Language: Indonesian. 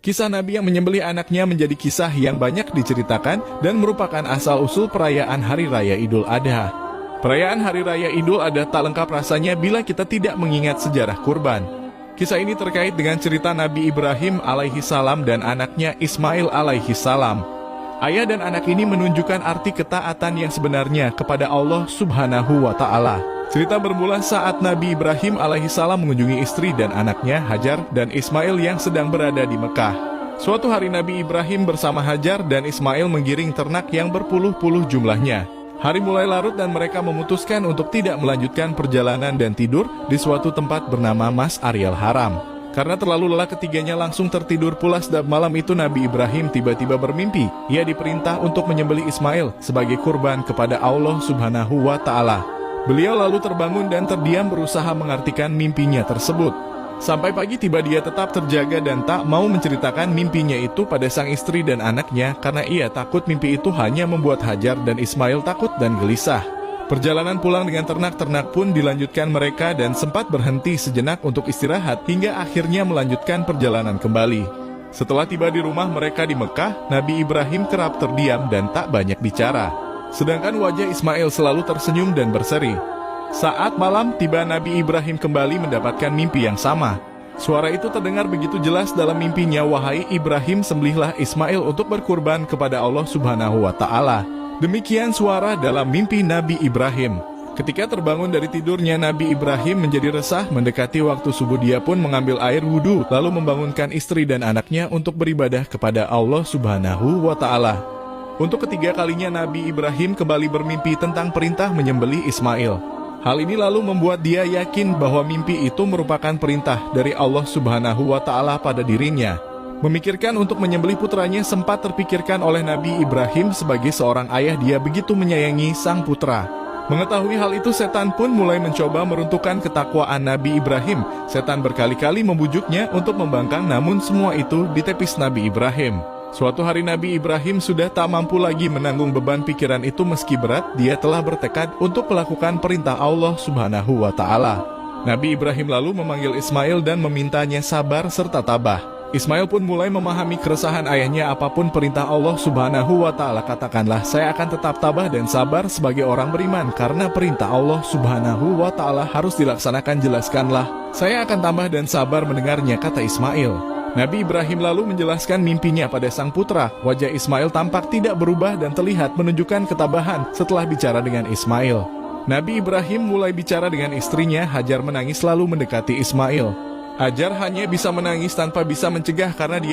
Kisah Nabi yang menyembelih anaknya menjadi kisah yang banyak diceritakan dan merupakan asal-usul perayaan Hari Raya Idul Adha. Perayaan Hari Raya Idul Adha tak lengkap rasanya bila kita tidak mengingat sejarah kurban. Kisah ini terkait dengan cerita Nabi Ibrahim alaihi salam dan anaknya Ismail alaihi salam. Ayah dan anak ini menunjukkan arti ketaatan yang sebenarnya kepada Allah Subhanahu wa Ta'ala. Cerita bermula saat Nabi Ibrahim alaihissalam mengunjungi istri dan anaknya Hajar dan Ismail yang sedang berada di Mekah. Suatu hari Nabi Ibrahim bersama Hajar dan Ismail menggiring ternak yang berpuluh-puluh jumlahnya. Hari mulai larut dan mereka memutuskan untuk tidak melanjutkan perjalanan dan tidur di suatu tempat bernama Mas'aril Haram. Karena terlalu lelah ketiganya langsung tertidur pulas dan malam itu Nabi Ibrahim tiba-tiba bermimpi. Ia diperintah untuk menyembelih Ismail sebagai kurban kepada Allah Subhanahu wa Ta'ala. Beliau lalu terbangun dan terdiam berusaha mengartikan mimpinya tersebut. Sampai pagi tiba dia tetap terjaga dan tak mau menceritakan mimpinya itu pada sang istri dan anaknya karena ia takut mimpi itu hanya membuat Hajar dan Ismail takut dan gelisah. Perjalanan pulang dengan ternak-ternak pun dilanjutkan mereka dan sempat berhenti sejenak untuk istirahat hingga akhirnya melanjutkan perjalanan kembali. Setelah tiba di rumah mereka di Mekah, Nabi Ibrahim kerap terdiam dan tak banyak bicara. Sedangkan wajah Ismail selalu tersenyum dan berseri. Saat malam tiba Nabi Ibrahim kembali mendapatkan mimpi yang sama. Suara itu terdengar begitu jelas dalam mimpinya, "Wahai Ibrahim, sembelihlah Ismail untuk berkurban kepada Allah Subhanahu wa Ta'ala." Demikian suara dalam mimpi Nabi Ibrahim. Ketika terbangun dari tidurnya, Nabi Ibrahim menjadi resah. Mendekati waktu subuh dia pun mengambil air wudhu lalu membangunkan istri dan anaknya untuk beribadah kepada Allah Subhanahu wa Ta'ala. Untuk ketiga kalinya Nabi Ibrahim kembali bermimpi tentang perintah menyembelih Ismail. Hal ini lalu membuat dia yakin bahwa mimpi itu merupakan perintah dari Allah Subhanahu wa Ta'ala pada dirinya. Memikirkan untuk menyembelih putranya sempat terpikirkan oleh Nabi Ibrahim. Sebagai seorang ayah, dia begitu menyayangi sang putra. Mengetahui hal itu, setan pun mulai mencoba meruntuhkan ketakwaan Nabi Ibrahim. Setan berkali-kali membujuknya untuk membangkang, namun semua itu ditepis Nabi Ibrahim. Suatu hari Nabi Ibrahim sudah tak mampu lagi menanggung beban pikiran itu. Meski berat, dia telah bertekad untuk melakukan perintah Allah Subhanahu wa Ta'ala. Nabi Ibrahim lalu memanggil Ismail dan memintanya sabar serta tabah. Ismail pun mulai memahami keresahan ayahnya. Apapun perintah Allah Subhanahu wa Ta'ala, katakanlah, "Saya akan tetap tabah dan sabar sebagai orang beriman. Karena perintah Allah Subhanahu wa Ta'ala harus dilaksanakan, jelaskanlah. Saya akan tambah dan sabar mendengarnya," kata Ismail. Nabi Ibrahim lalu menjelaskan mimpinya pada sang putra. Wajah Ismail tampak tidak berubah dan terlihat menunjukkan ketabahan setelah bicara dengan Ismail. Nabi Ibrahim mulai bicara dengan istrinya. Hajar menangis lalu mendekati Ismail. Hajar hanya bisa menangis tanpa bisa mencegah karena dia